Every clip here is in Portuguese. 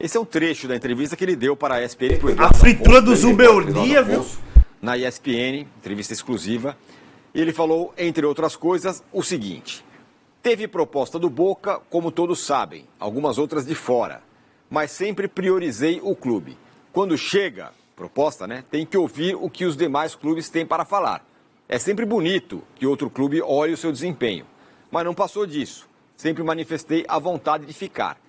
Esse é um trecho da entrevista que ele deu para a ESPN. A fritura do Zubeldia, viu? Na ESPN, entrevista exclusiva. E ele falou, entre outras coisas, o seguinte: teve proposta do Boca, como todos sabem, algumas outras de fora, mas sempre priorizei o clube. Quando chega proposta, né, tem que ouvir o que os demais clubes têm para falar. É sempre bonito que outro clube olhe o seu desempenho, mas não passou disso. Sempre manifestei a vontade de ficar.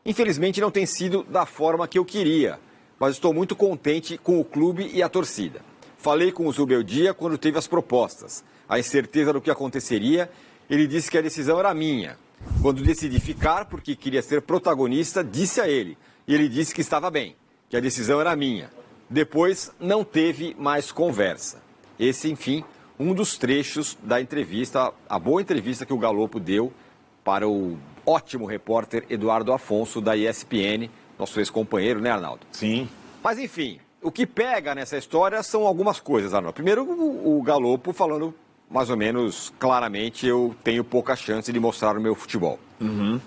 Infelizmente não tem sido da forma que eu queria, mas estou muito contente com o clube e a torcida. Falei com o Zubeldia quando teve as propostas. A incerteza do que aconteceria, ele disse que a decisão era minha. Quando decidi ficar, porque queria ser protagonista, disse a ele. E ele disse que estava bem, que a decisão era minha. Depois, não teve mais conversa. Esse, enfim, um dos trechos da entrevista, a boa entrevista que o Galopo deu para o ótimo repórter Eduardo Afonso, da ESPN, nosso ex-companheiro, né, Arnaldo? Sim. Mas, enfim, o que pega nessa história são algumas coisas, Arnaldo. Primeiro, o Galopo falando mais ou menos claramente, eu tenho pouca chance de mostrar o meu futebol.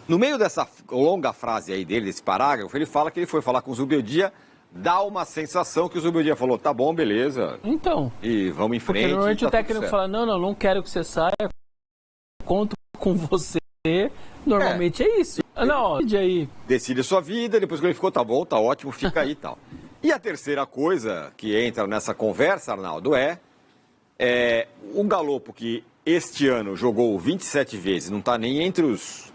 No meio dessa longa frase aí dele, desse parágrafo, ele fala que ele foi falar com o Zubeldia, dá uma sensação que o Zubeldia falou, tá bom, beleza. Então. E vamos em frente. Porque normalmente tá o técnico fala, não quero que você saia, conto com você. Normalmente é isso. Não, aí. Decide a sua vida, depois que ele ficou, tá bom, tá ótimo, fica aí e tal. E a terceira coisa que entra nessa conversa, Arnaldo, é o Galopo, que este ano jogou 27 vezes, não está nem entre os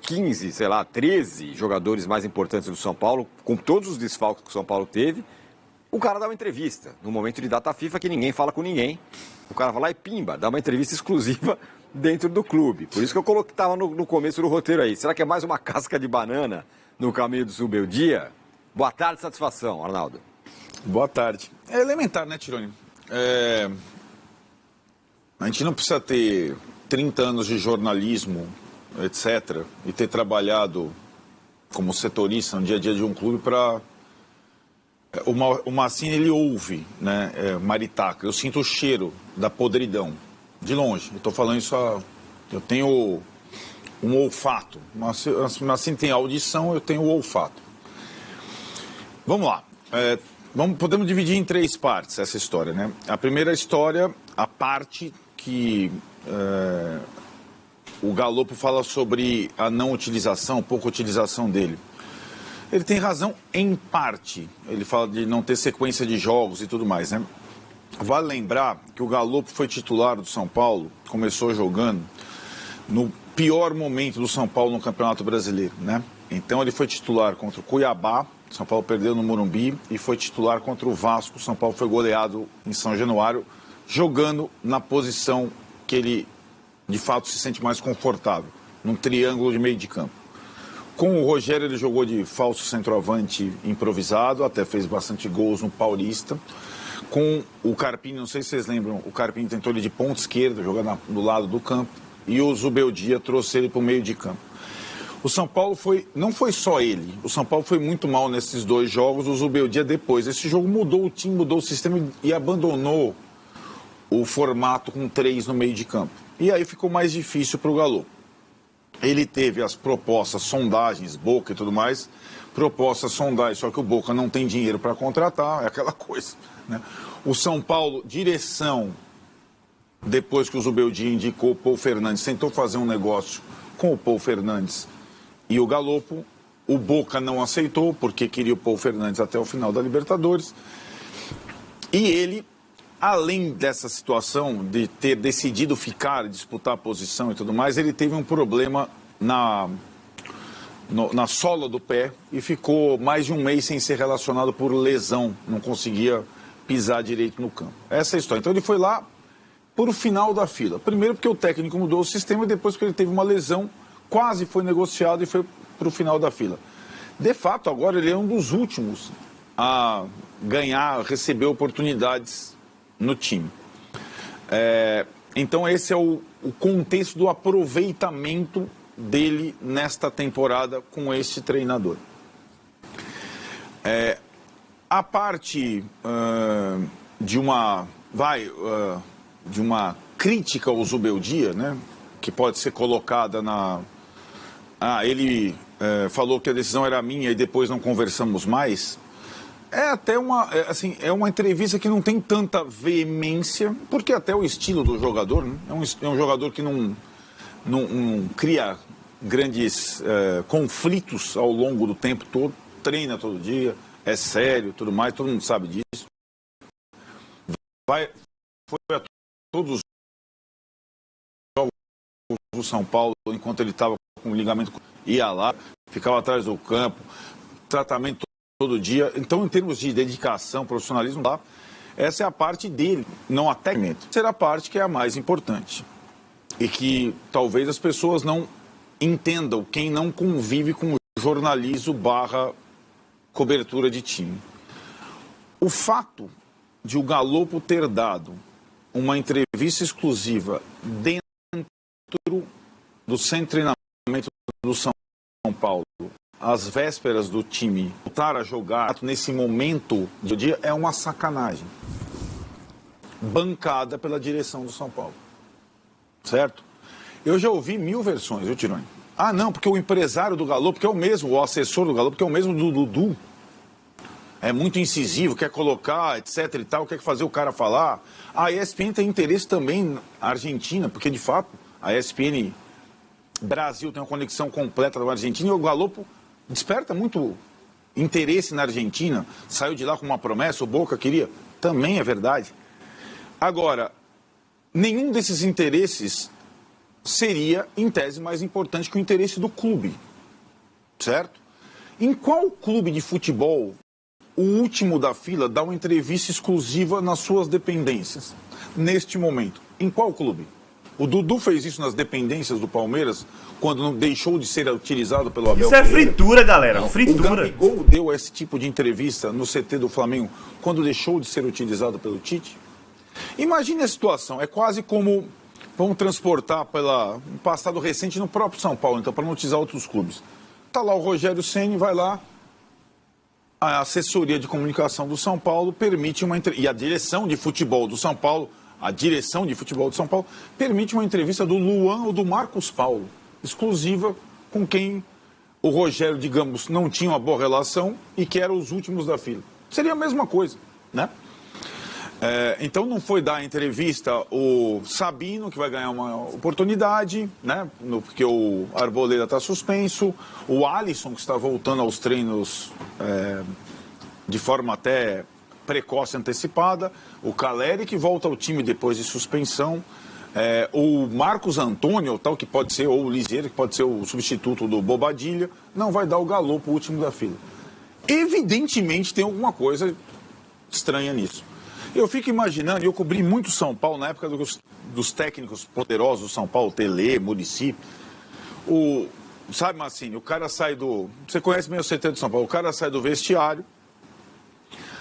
15, sei lá, 13 jogadores mais importantes do São Paulo, com todos os desfalques que o São Paulo teve, o cara dá uma entrevista, no momento de data FIFA, que ninguém fala com ninguém. O cara vai lá e pimba, dá uma entrevista exclusiva dentro do clube. Por isso que eu coloquei, estava no começo do roteiro aí. Será que é mais uma casca de banana no caminho do Zubeldia? Boa tarde, satisfação, Arnaldo. Boa tarde. É elementar, né, Tironi? A gente não precisa ter 30 anos de jornalismo, etc., e ter trabalhado como setorista no dia a dia de um clube para... O Massini, ele ouve, né, maritaca. Eu sinto o cheiro da podridão, de longe. Eu estou falando isso, eu tenho um olfato. O Massini tem audição, eu tenho o olfato. Vamos lá. Podemos dividir em 3 partes essa história, né? A primeira história, a parte que o Galopo fala sobre a não utilização, pouca utilização dele. Ele tem razão em parte. Ele fala de não ter sequência de jogos e tudo mais, né? Vale lembrar que o Galopo foi titular do São Paulo, começou jogando no pior momento do São Paulo no Campeonato Brasileiro, né? Então ele foi titular contra o Cuiabá, São Paulo perdeu no Morumbi, e foi titular contra o Vasco, São Paulo foi goleado em São Januário, jogando na posição que ele, de fato, se sente mais confortável, num triângulo de meio de campo. Com o Rogério, ele jogou de falso centroavante improvisado, até fez bastante gols no Paulista. Com o Carpini, não sei se vocês lembram, o Carpini tentou ele de ponta esquerda, jogar do lado do campo, e o Zubeldia trouxe ele para o meio de campo. O São Paulo não foi só ele, o São Paulo foi muito mal nesses 2 jogos, o Zubeldia depois. Esse jogo mudou o time, mudou o sistema e abandonou o formato com 3 no meio de campo. E aí ficou mais difícil para o Galo. Ele teve as propostas, sondagens, Boca e tudo mais, propostas, sondagens, só que o Boca não tem dinheiro para contratar, é aquela coisa, né? O São Paulo, direção, depois que o Zubeldia indicou o Paul Fernandes, tentou fazer um negócio com o Paul Fernandes e o Galopo, o Boca não aceitou, porque queria o Paul Fernandes até o final da Libertadores, e ele, além dessa situação de ter decidido ficar, disputar a posição e tudo mais, ele teve um problema na sola do pé e ficou mais de um mês sem ser relacionado por lesão, não conseguia pisar direito no campo. Essa é a história. Então ele foi lá por o final da fila. Primeiro porque o técnico mudou o sistema e depois que ele teve uma lesão, quase foi negociado e foi para o final da fila. De fato, agora ele é um dos últimos a ganhar, receber oportunidades no time. Então esse é o contexto do aproveitamento dele nesta temporada com este treinador. A parte de uma crítica ao Zubeldia, né, que pode ser colocada ele falou que a decisão era minha e depois não conversamos mais, é até uma entrevista que não tem tanta veemência, porque até o estilo do jogador, né? É um jogador que não cria grandes conflitos ao longo do tempo todo, treina todo dia, é sério, tudo mais, todo mundo sabe disso. Foi a todos os jogos do São Paulo, enquanto ele estava com o ligamento, ia lá, ficava atrás do campo, tratamento todo dia. Então, em termos de dedicação, profissionalismo, lá, essa é a parte dele, não a técnica. Será a parte que é a mais importante. E que talvez as pessoas não entendam, quem não convive com jornalismo / cobertura de time. O fato de o Galopo ter dado uma entrevista exclusiva dentro do centro de treinamento do São Paulo, às vésperas do time voltar a jogar nesse momento do dia, é uma sacanagem. Bancada pela direção do São Paulo. Certo? Eu já ouvi 1000 versões, viu, Tironi? Ah, não, porque o empresário do Galopo, que é o mesmo, o assessor do Galopo, que é o mesmo do Dudu, é muito incisivo, quer colocar, etc e tal, quer fazer o cara falar. A ESPN tem interesse também na Argentina, porque de fato a ESPN Brasil tem uma conexão completa com a Argentina e o Galopo desperta muito interesse na Argentina, saiu de lá com uma promessa, o Boca queria, também é verdade. Agora, nenhum desses interesses seria, em tese, mais importante que o interesse do clube, certo? Em qual clube de futebol o último da fila dá uma entrevista exclusiva nas suas dependências, neste momento? Em qual clube? O Dudu fez isso nas dependências do Palmeiras, quando não deixou de ser utilizado pelo Abel Pereira. Isso é fritura, galera, não. fritura. O Gabigol deu esse tipo de entrevista no CT do Flamengo, quando deixou de ser utilizado pelo Tite? Imagine a situação, é quase como, vamos transportar pelo passado recente no próprio São Paulo, então, para não utilizar outros clubes. Está lá o Rogério Ceni, vai lá, a assessoria de comunicação do São Paulo permite uma entrevista, e a direção de futebol do São Paulo, permite uma entrevista do Luan ou do Marcos Paulo, exclusiva, com quem o Rogério, digamos, não tinha uma boa relação e que eram os últimos da fila. Seria a mesma coisa, né? Então não foi dar a entrevista o Sabino, que vai ganhar uma oportunidade, né? Porque o Arboleda está suspenso, o Alisson, que está voltando aos treinos de forma até precoce, antecipada, o Caleri, que volta ao time depois de suspensão, o Marcos Antônio, tal, que pode ser, ou o Liseiro, que pode ser o substituto do Bobadilha, não vai dar o Galopo, o último da fila. Evidentemente tem alguma coisa estranha nisso. Eu fico imaginando, eu cobri muito São Paulo na época dos técnicos poderosos do São Paulo, Tele, Muricy. Sabe, Massini, o cara sai do... Você conhece bem o CT do São Paulo. O cara sai do vestiário,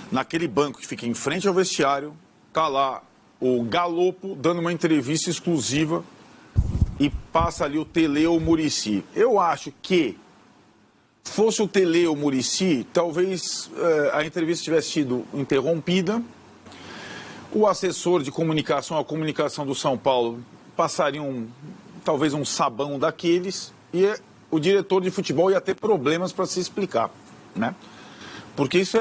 naquele banco que fica em frente ao vestiário, tá lá o Galopo dando uma entrevista exclusiva e passa ali o Tele ou o Muricy. Eu acho que fosse o Tele ou o Muricy, talvez a entrevista tivesse sido interrompida. O assessor de comunicação, a comunicação do São Paulo, passaria talvez um sabão daqueles e o diretor de futebol ia ter problemas para se explicar, né? Porque isso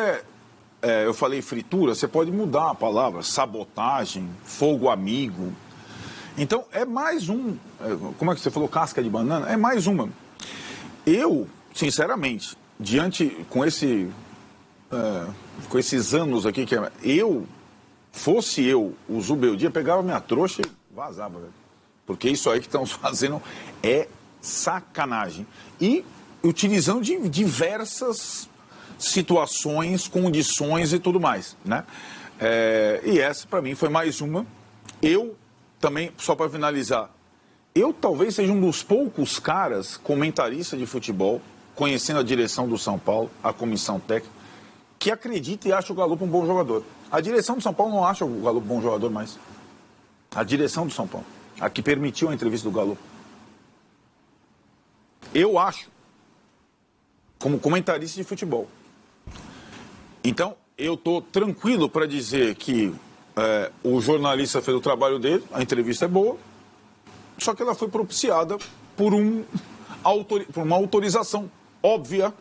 eu falei fritura, você pode mudar a palavra, sabotagem, fogo amigo. Então, é mais como é que você falou, casca de banana? É mais uma. Eu, sinceramente, com esses anos aqui, fosse eu, o Zubeldia, pegava minha trouxa e vazava, velho. Porque isso aí que estão fazendo é sacanagem. E utilizando de diversas situações, condições e tudo mais, né? E essa, para mim, foi mais uma. Eu também, só para finalizar, eu talvez seja um dos poucos caras, comentarista de futebol, conhecendo a direção do São Paulo, a comissão técnica, que acredita e acha o Galopo um bom jogador. A direção do São Paulo não acha o Galopo um bom jogador mais. A direção do São Paulo, a que permitiu a entrevista do Galopo. Eu acho, como comentarista de futebol. Então, eu estou tranquilo para dizer que o jornalista fez o trabalho dele, a entrevista é boa, só que ela foi propiciada por uma autorização óbvia.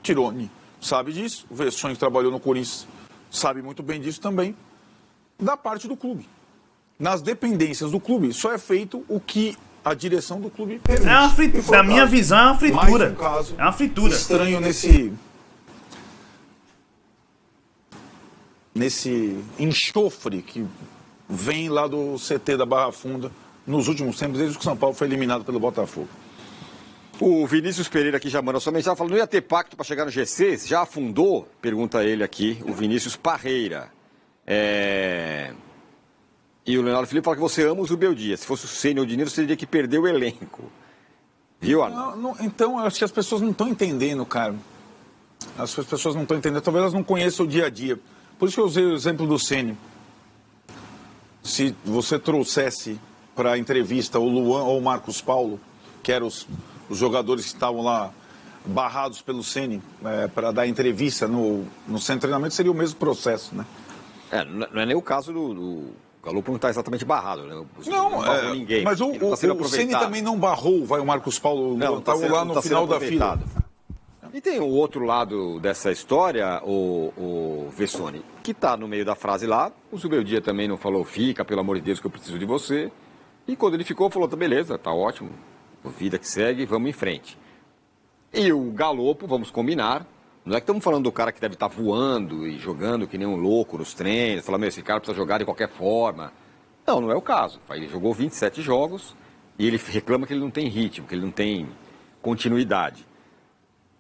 Tirone sabe disso, o Vessone, que trabalhou no Corinthians, sabe muito bem disso também, da parte do clube. Nas dependências do clube, só é feito o que a direção do clube permite. É uma fritura. Na minha visão, é uma fritura. Mais um caso é uma fritura. Estranho nesse enxofre que vem lá do CT da Barra Funda nos últimos tempos, desde que o São Paulo foi eliminado pelo Botafogo. O Vinícius Pereira aqui já mandou sua mensagem, falando, não ia ter pacto para chegar no G6? Já afundou? Pergunta ele aqui, o Vinícius Parreira. E o Leonardo Felipe fala que você ama o Zubeldia. Se fosse o Ceni ou o Diniz, você teria que perder o elenco. Viu, Arnaldo? Então, eu acho que as pessoas não estão entendendo, cara. As pessoas não estão entendendo. Talvez elas não conheçam o dia a dia. Por isso que eu usei o exemplo do Ceni. Se você trouxesse para a entrevista o Luan ou o Marcos Paulo, que eram os jogadores que estavam lá barrados pelo Ceni para dar entrevista no centro de treinamento, seria o mesmo processo, né? Não é nem o caso do Galopo, não está exatamente barrado, né? Não ninguém. Mas o Ceni também não barrou, o Marcos Paulo, estava lá no final da fila. E tem o outro lado dessa história, o Vessone, que está no meio da frase lá, o Zubeldia também não falou, fica, pelo amor de Deus, que eu preciso de você. E quando ele ficou, falou, tá beleza, tá ótimo, vida que segue, vamos em frente. E o Galopo, vamos combinar, não é que estamos falando do cara que deve estar voando e jogando que nem um louco nos treinos, falando, esse cara precisa jogar de qualquer forma. Não é o caso. Ele jogou 27 jogos e ele reclama que ele não tem ritmo, que ele não tem continuidade.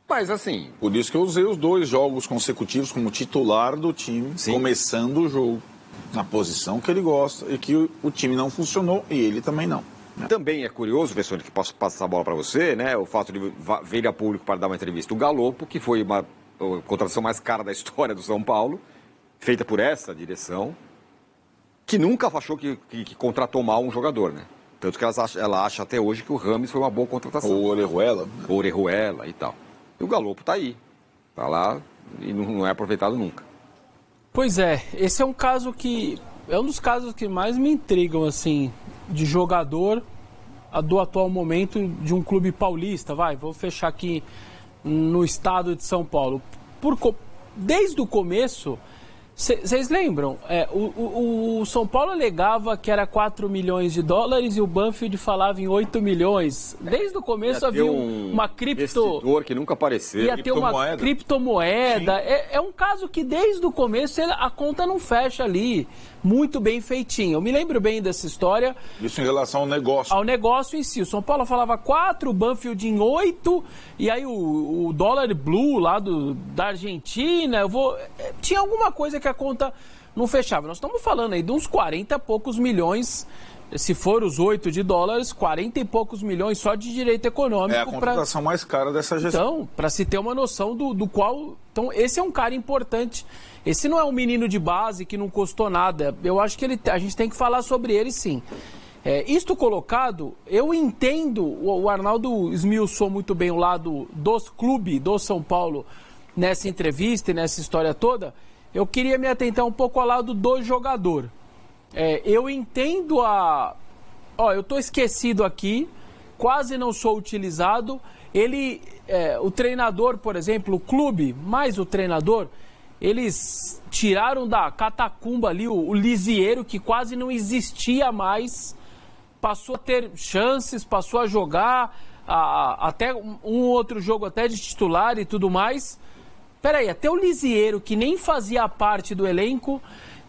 Mas assim... Por isso que eu usei os 2 jogos consecutivos como titular do time, sim, começando o jogo na posição que ele gosta e que o time não funcionou e ele também não. Também é curioso, Vessone, que posso passar a bola para você, né? O fato de vir a público para dar uma entrevista. O Galopo, que foi a contratação mais cara da história do São Paulo, feita por essa direção, que nunca achou que contratou mal um jogador, né? Tanto que ela acha até hoje que o Rames foi uma boa contratação. O Orejuela. O Orejuela e tal. E o Galopo tá aí. Tá lá e não é aproveitado nunca. Pois é, esse é um caso que... É um dos casos que mais me intrigam, assim, de jogador do atual momento de um clube paulista. Vou fechar aqui no estado de São Paulo. Desde o começo, vocês lembram? O São Paulo alegava que era 4 milhões de dólares e o Banfield falava em 8 milhões. Desde o começo havia uma investidor que nunca apareceu. Ia ter uma criptomoeda. É um caso que desde o começo a conta não fecha ali. Muito bem feitinho. Eu me lembro bem dessa história. Isso em relação ao negócio. Ao negócio em si. O São Paulo falava 4, o Banfield em 8, e aí o dólar blue lá da Argentina, tinha alguma coisa que a conta não fechava. Nós estamos falando aí de uns 40 e poucos milhões, se for os 8 de dólares, 40 e poucos milhões só de direito econômico. É a contratação mais cara dessa gestão. Então, para se ter uma noção do qual... Então, esse é um cara importante. Esse não é um menino de base que não custou nada. Eu acho que a gente tem que falar sobre ele, sim. Isto colocado, eu entendo, o Arnaldo esmiuçou muito bem o lado dos clubes do São Paulo nessa entrevista e nessa história toda. Eu queria me atentar um pouco ao lado do jogador. Eu entendo eu estou esquecido aqui, quase não sou utilizado. O treinador, por exemplo, o clube, mais o treinador... Eles tiraram da catacumba ali o Lisieiro, que quase não existia mais, passou a ter chances, passou a jogar, até um outro jogo até de titular e tudo mais. Peraí, até o Lisieiro, que nem fazia parte do elenco,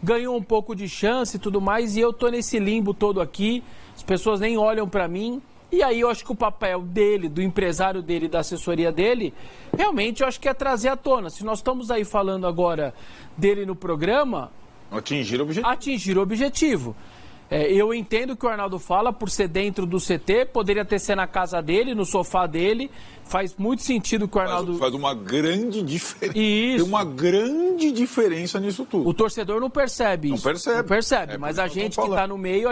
ganhou um pouco de chance e tudo mais, e eu tô nesse limbo todo aqui, as pessoas nem olham pra mim. E aí eu acho que o papel dele, do empresário dele, da assessoria dele, realmente eu acho que é trazer à tona. Se nós estamos aí falando agora dele no programa... Atingir o objetivo. Atingir o objetivo. Eu entendo o que o Arnaldo fala, por ser dentro do CT, poderia ter sido na casa dele, no sofá dele. Faz muito sentido que o Arnaldo... Faz uma grande diferença. Isso. Tem uma grande diferença nisso tudo. O torcedor não percebe isso. Não percebe. Mas a gente que está no meio,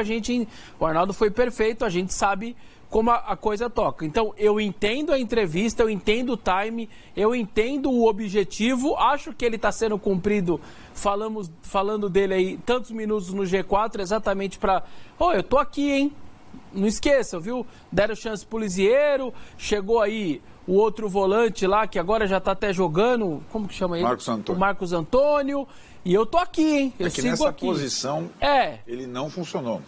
o Arnaldo foi perfeito, a gente sabe... como a coisa toca. Então, eu entendo a entrevista, eu entendo o time, eu entendo o objetivo, acho que ele está sendo cumprido, falando dele aí tantos minutos no G4, exatamente para... eu tô aqui, hein? Não esqueça, viu? Deram chance pro Lisieiro, chegou aí o outro volante lá, que agora já tá até jogando, como que chama ele? Marcos Antônio. O Marcos Antônio. E eu tô aqui, hein? Eu que sigo nessa aqui. posição ele não funcionou.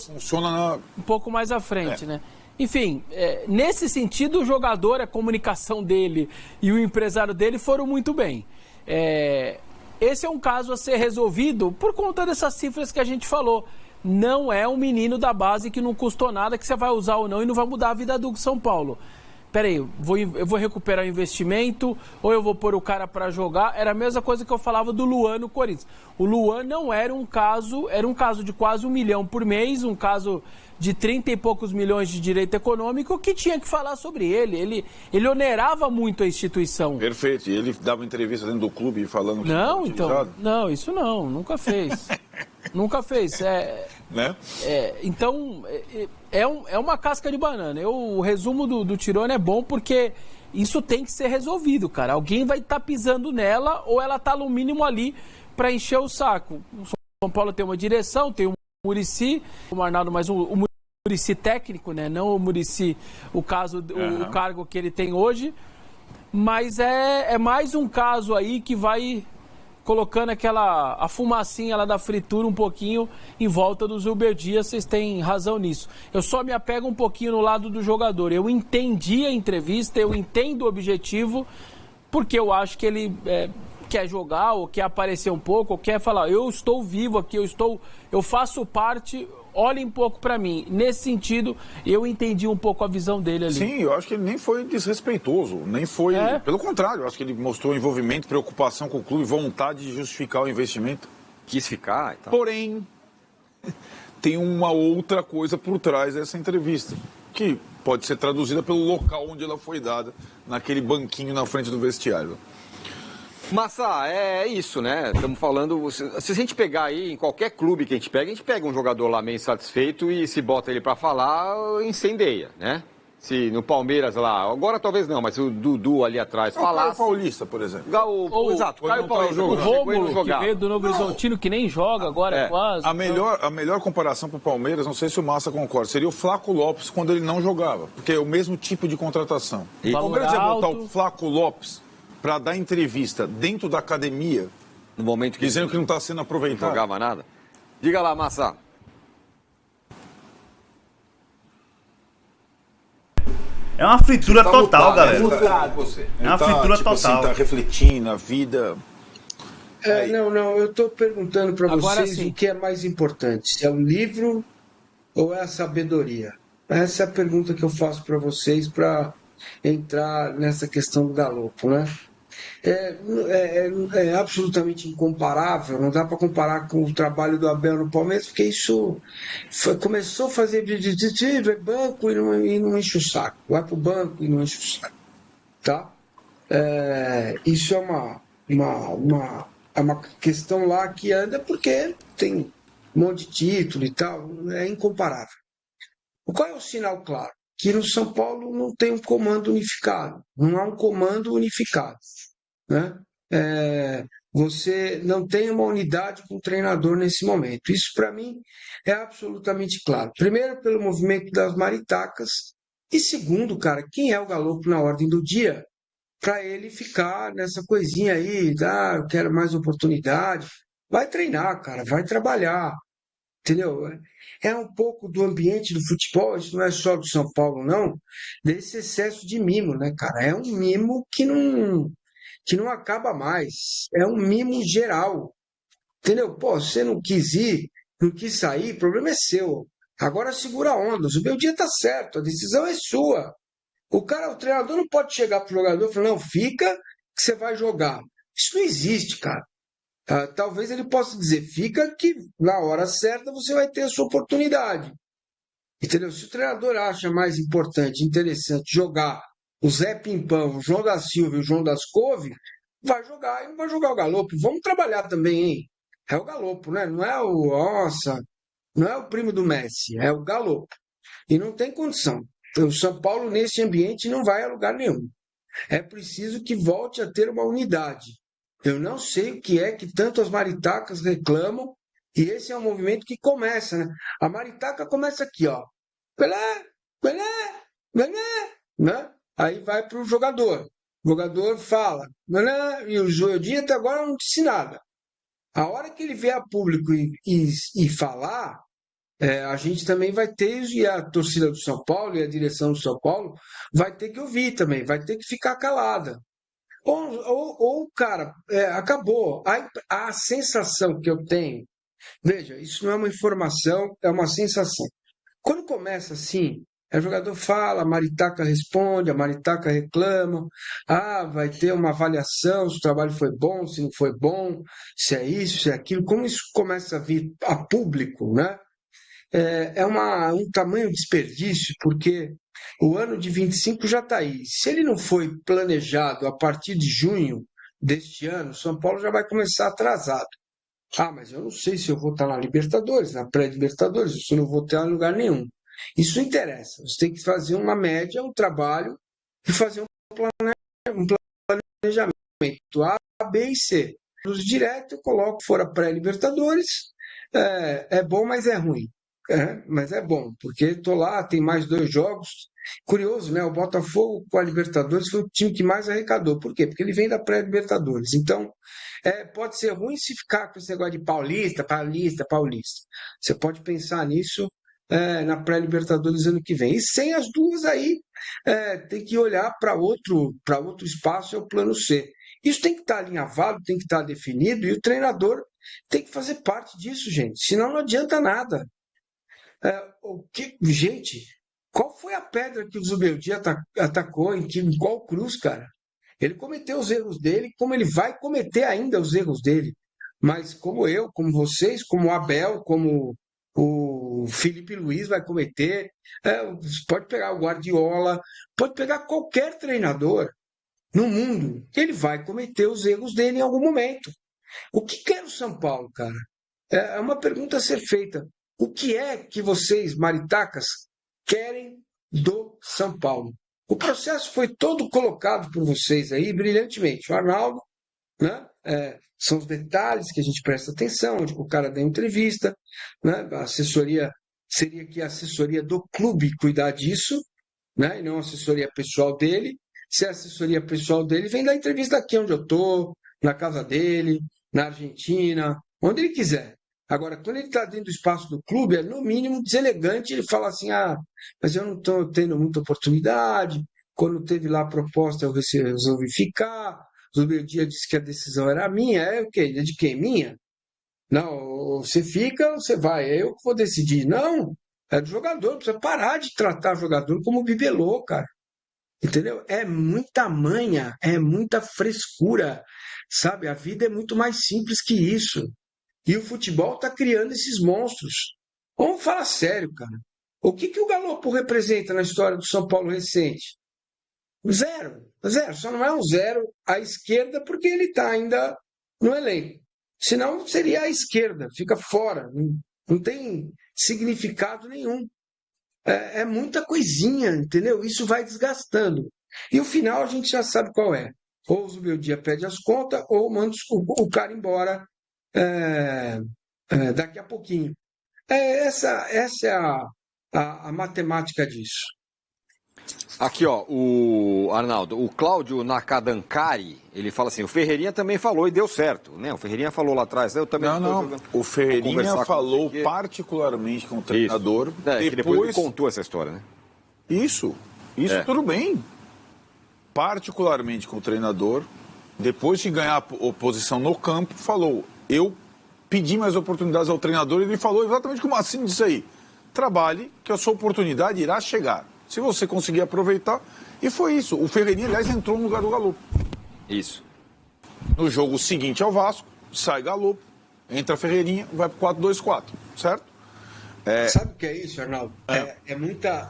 Funciona um pouco mais à frente, né? Enfim, nesse sentido, o jogador, a comunicação dele e o empresário dele foram muito bem. Esse é um caso a ser resolvido por conta dessas cifras que a gente falou. Não é um menino da base que não custou nada, que você vai usar ou não e não vai mudar a vida do São Paulo. Peraí, eu vou recuperar o investimento ou eu vou pôr o cara para jogar? Era a mesma coisa que eu falava do Luan no Corinthians. O Luan não era um caso, era um caso de quase 1 milhão por mês, um caso de 30 e poucos milhões de direito econômico, que tinha que falar sobre ele. Ele onerava muito a instituição. Perfeito. E ele dava entrevista dentro do clube falando que não, então, não, isso não, nunca fez. Nunca fez. Né? Então, é uma casca de banana. O resumo do Tirone é bom porque isso tem que ser resolvido, cara. Alguém vai estar pisando nela ou ela está no mínimo ali para encher o saco. O São Paulo tem uma direção, tem um Muricy, o Arnaldo, mas o Muricy técnico, né? Não o Muricy, o cargo que ele tem hoje. Mas é mais um caso aí que vai colocando a fumacinha lá da fritura um pouquinho em volta do Zilber Dias. Vocês têm razão nisso. Eu só me apego um pouquinho no lado do jogador. Eu entendi a entrevista, eu entendo o objetivo, porque eu acho que ele quer jogar, ou quer aparecer um pouco, ou quer falar, eu estou vivo aqui, eu faço parte, olhem um pouco para mim. Nesse sentido, eu entendi um pouco a visão dele ali. Sim, eu acho que ele nem foi desrespeitoso, nem foi... Pelo contrário, eu acho que ele mostrou envolvimento, preocupação com o clube, vontade de justificar o investimento. Quis ficar e tal. Porém, tem uma outra coisa por trás dessa entrevista, que pode ser traduzida pelo local onde ela foi dada, naquele banquinho na frente do vestiário. Massa, é isso, né? Estamos falando... Se a gente pegar aí, em qualquer clube que a gente pega um jogador lá meio insatisfeito e se bota ele para falar, incendeia, né? Se no Palmeiras lá, agora talvez não, mas o Dudu ali atrás falasse... O Caio Paulista, por exemplo. Exato, Caio Paulista. O Rômulo, que veio do Novo Horizontino, que nem joga agora, quase. A melhor comparação para o Palmeiras, não sei se o Massa concorda, seria o Flaco Lopes quando ele não jogava, porque é o mesmo tipo de contratação. O Palmeiras ia botar o Flaco Lopes para dar entrevista dentro da academia, no momento que dizendo que não está sendo aproveitado. Não jogava nada. Diga lá, Massa. É uma fritura total, galera. É uma fritura total. Assim, tá refletindo na vida. Não, eu estou perguntando para vocês o que é mais importante, se é o livro ou é a sabedoria. Essa é a pergunta que eu faço para vocês para entrar nessa questão do galopo, né? É absolutamente incomparável, não dá para comparar com o trabalho do Abel no Palmeiras, porque isso começou a fazer banco e não enche o saco, vai para o banco e não enche o saco, tá? Isso é uma questão lá que anda porque tem um monte de título e tal, é incomparável. Qual é o sinal claro? Que no São Paulo não tem um comando unificado, não há um comando unificado, né? Você não tem uma unidade com o treinador nesse momento. Isso, para mim, é absolutamente claro. Primeiro, pelo movimento das maritacas, e segundo, cara, quem é o Galopo na ordem do dia para ele ficar nessa coisinha aí, eu quero mais oportunidade. Vai treinar, cara, vai trabalhar. Entendeu? É um pouco do ambiente do futebol, isso não é só do São Paulo, não, desse excesso de mimo, né, cara? É um mimo que não acaba mais. É um mimo geral. Entendeu? Pô, você não quis ir, não quis sair, o problema é seu. Agora segura a onda. O meu dia tá certo, a decisão é sua. O treinador não pode chegar pro jogador e falar, não, fica que você vai jogar. Isso não existe, cara. Talvez ele possa dizer, fica que na hora certa você vai ter a sua oportunidade. Entendeu? Se o treinador acha mais importante, interessante jogar o Zé Pimpão, o João da Silva e o João das Couve, vai jogar e não vai jogar o Galopo. Vamos trabalhar também, hein? É o Galopo, né? Não é não é o primo do Messi, é o Galopo. E não tem condição. O São Paulo, nesse ambiente, não vai a lugar nenhum. É preciso que volte a ter uma unidade. Eu não sei o que é que tanto as maritacas reclamam, e esse é um movimento que começa, né? A maritaca começa aqui, ó. Pelé, Pelé, Pelé, né? Aí vai para o jogador. O jogador fala, não, e o Zubeldia até agora não disse nada. A hora que ele vier a público e falar, a gente também vai ter, e a torcida do São Paulo e a direção do São Paulo vai ter que ouvir também, vai ter que ficar calada. Ou cara, acabou. A sensação que eu tenho, veja, isso não é uma informação, é uma sensação. Quando começa assim, o jogador fala, a maritaca responde, a maritaca reclama, vai ter uma avaliação se o trabalho foi bom, se não foi bom, se é isso, se é aquilo. Como isso começa a vir a público, né? Um tamanho desperdício, porque o ano de 25 já está aí. Se ele não foi planejado a partir de junho deste ano, São Paulo já vai começar atrasado. Mas eu não sei se eu vou estar na Libertadores, na pré-Libertadores, se eu não vou estar em lugar nenhum. Isso não interessa. Você tem que fazer uma média, um trabalho e fazer um planejamento A, B e C. Nos direto, eu coloco fora pré-Libertadores. É bom, mas é ruim. Mas é bom, porque estou lá, tem mais 2 jogos. Curioso, né? O Botafogo com a Libertadores foi o time que mais arrecadou. Por quê? Porque ele vem da pré-Libertadores. Então, pode ser ruim se ficar com esse negócio de paulista. Você pode pensar nisso na pré-Libertadores ano que vem. E sem as duas aí, tem que olhar para outro espaço, é o plano C. Isso tem que estar alinhavado, tem que estar definido, e o treinador tem que fazer parte disso, gente. Senão não adianta nada. Gente, qual foi a pedra que o Zubeldia atacou? Em qual cruz, cara? Ele cometeu os erros dele, como ele vai cometer ainda os erros dele. Mas como eu, como vocês, como o Abel, como o Felipe Luiz vai cometer, pode pegar o Guardiola, pode pegar qualquer treinador no mundo, ele vai cometer os erros dele em algum momento. O que quer o São Paulo, cara? É uma pergunta a ser feita. O que é que vocês, maritacas, querem do São Paulo? O processo foi todo colocado por vocês aí brilhantemente. O Arnaldo, né? São os detalhes que a gente presta atenção, onde o cara dá entrevista, né? A assessoria seria que a assessoria do clube cuidar disso, né? E não a assessoria pessoal dele. Se a assessoria pessoal dele vem dar entrevista aqui onde eu estou, na casa dele, na Argentina, onde ele quiser. Agora, quando ele está dentro do espaço do clube, é no mínimo deselegante ele falar assim, mas eu não estou tendo muita oportunidade, quando teve lá a proposta eu resolvi ficar, o Zubeldia disse que a decisão era minha, o quê? É de quem? Minha? Não, você fica ou você vai? É eu que vou decidir. Não, é do jogador, precisa parar de tratar o jogador como bibelô, cara. Entendeu? É muita manha, é muita frescura, sabe? A vida é muito mais simples que isso. E o futebol está criando esses monstros. Vamos falar sério, cara. O que o Galopo representa na história do São Paulo recente? Zero. Só não é um zero à esquerda porque ele está ainda no elenco. Senão seria a esquerda, fica fora. Não tem significado nenhum. É muita coisinha, entendeu? Isso vai desgastando. E o final a gente já sabe qual é. Ou o Zubeldia pede as contas, ou manda o cara embora daqui a pouquinho. Essa é a matemática disso. Aqui, ó, o Arnaldo, o Cláudio Nakadankari, ele fala assim, o Ferreirinha também falou e deu certo, né? O Ferreirinha falou lá atrás, eu também... Não, o Ferreirinha falou particularmente com o treinador. Que depois ele contou essa história, né? Isso tudo bem. Particularmente com o treinador, depois de ganhar a oposição no campo, falou, eu pedi mais oportunidades ao treinador e ele falou exatamente como assim disse aí, trabalhe que a sua oportunidade irá chegar. Se você conseguir aproveitar, e foi isso. O Ferreirinha, aliás, entrou no lugar do Galopo. Isso. No jogo seguinte ao Vasco, sai Galopo, entra Ferreirinha, vai para 4-2-4, certo? Sabe o que é isso, Arnaldo?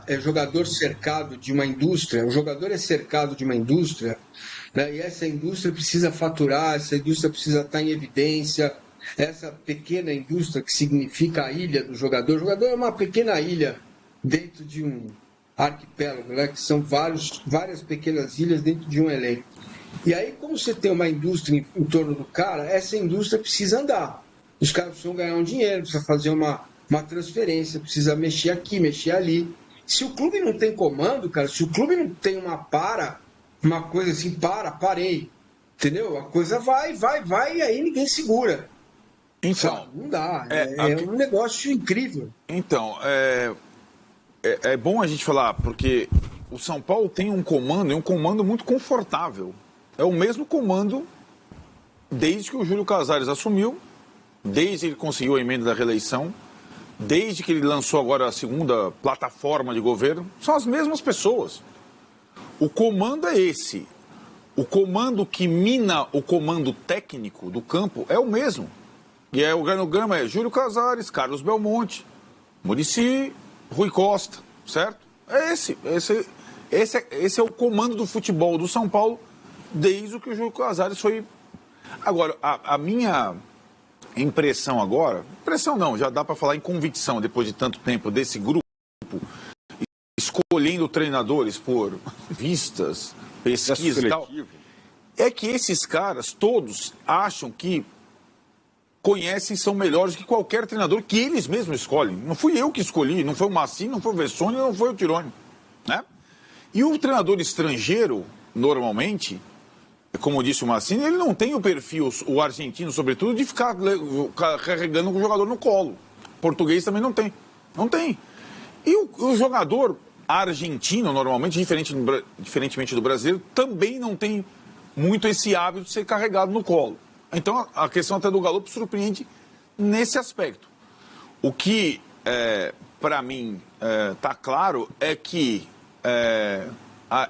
É jogador cercado de uma indústria. O jogador é cercado de uma indústria, né? E essa indústria precisa faturar, essa indústria precisa estar em evidência. Essa pequena indústria que significa a ilha do jogador. O jogador é uma pequena ilha dentro de um arquipélago, né? Que são várias pequenas ilhas dentro de um elenco. E aí, como você tem uma indústria em torno do cara, essa indústria precisa andar. Os caras precisam ganhar um dinheiro, precisa fazer uma transferência, precisa mexer aqui, mexer ali. Se o clube não tem comando, cara, se o clube não tem uma coisa assim, parei, entendeu? A coisa vai, e aí ninguém segura. Então, sabe? Não dá, é um negócio incrível. Então, é bom a gente falar, porque o São Paulo tem um comando, e um comando muito confortável. É o mesmo comando desde que o Júlio Casares assumiu, desde que ele conseguiu a emenda da reeleição, desde que ele lançou agora a segunda plataforma de governo, são as mesmas pessoas. O comando é esse. O comando que mina o comando técnico do campo é o mesmo. E o organograma é Júlio Casares, Carlos Belmonte, Muricy, Rui Costa, certo? É esse. Esse é o comando do futebol do São Paulo desde que o Júlio Casares foi... Agora, a minha impressão agora... Impressão não, já dá para falar em convicção depois de tanto tempo desse grupo escolhendo treinadores por vistas, pesquisas e tal. É que esses caras todos acham que conhecem, são melhores que qualquer treinador que eles mesmos escolhem. Não fui eu que escolhi, não foi o Massini, não foi o Vessone, não foi o Tironi, né? E o treinador estrangeiro, normalmente, como disse o Massini, ele não tem o perfil, o argentino, sobretudo, de ficar carregando o jogador no colo. O português também não tem. Não tem. E o jogador argentino, normalmente, diferentemente do brasileiro, também não tem muito esse hábito de ser carregado no colo. Então, a questão até do Galo surpreende nesse aspecto. O que, para mim, está claro é que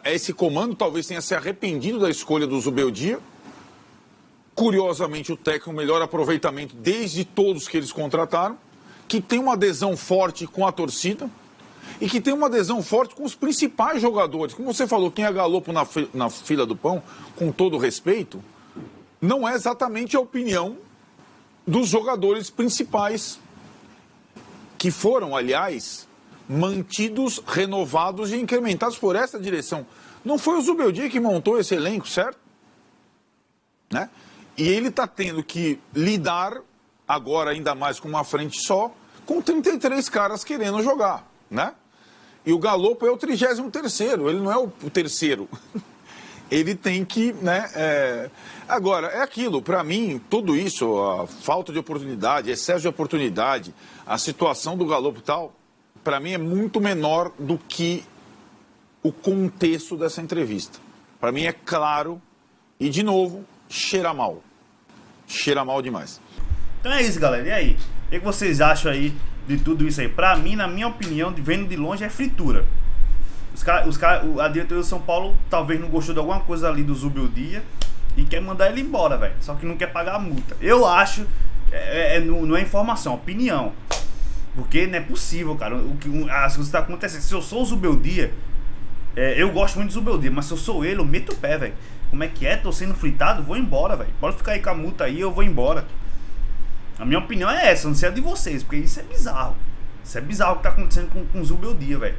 esse comando talvez tenha se arrependido da escolha do Zubeldia. Curiosamente, o técnico melhor aproveitamento desde todos que eles contrataram, que tem uma adesão forte com a torcida e que tem uma adesão forte com os principais jogadores. Como você falou, quem é Galopo na fila do pão, com todo respeito, não é exatamente a opinião dos jogadores principais, que foram, aliás, mantidos, renovados e incrementados por essa direção. Não foi o Zubeldia que montou esse elenco, certo? Né? E ele está tendo que lidar, agora ainda mais com uma frente só, com 33 caras querendo jogar, né? E o Galopo é o 33º, ele não é o terceiro. Ele tem que, né? Agora, é aquilo, para mim, tudo isso, a falta de oportunidade, excesso de oportunidade, a situação do Galopo e tal, para mim é muito menor do que o contexto dessa entrevista. Para mim é claro e, de novo, cheira mal. Cheira mal demais. Então é isso, galera. E aí? O que vocês acham aí de tudo isso aí? Pra mim, na minha opinião, vendo de longe, é fritura. A diretoria do São Paulo talvez não gostou de alguma coisa ali do Zubeldia e quer mandar ele embora, velho. Só que não quer pagar a multa. Eu acho, não é informação, é opinião. Porque não é possível, cara. As coisas estão acontecendo. Se eu sou o Zubeldia, eu gosto muito do Zubeldia, mas se eu sou ele, eu meto o pé, velho. Como é que é? Tô sendo fritado? Vou embora, velho. Pode ficar aí com a multa aí, eu vou embora. A minha opinião é essa, não sei a de vocês, porque isso é bizarro. Isso é bizarro o que tá acontecendo com o Zubeldia, velho.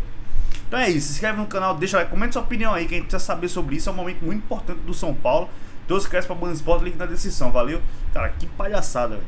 Então é isso, se inscreve no canal, deixa like, comenta sua opinião aí, que a gente precisa saber sobre isso. É um momento muito importante do São Paulo. Então se inscreve pra Band Esporte, link na descrição, valeu? Cara, que palhaçada, velho.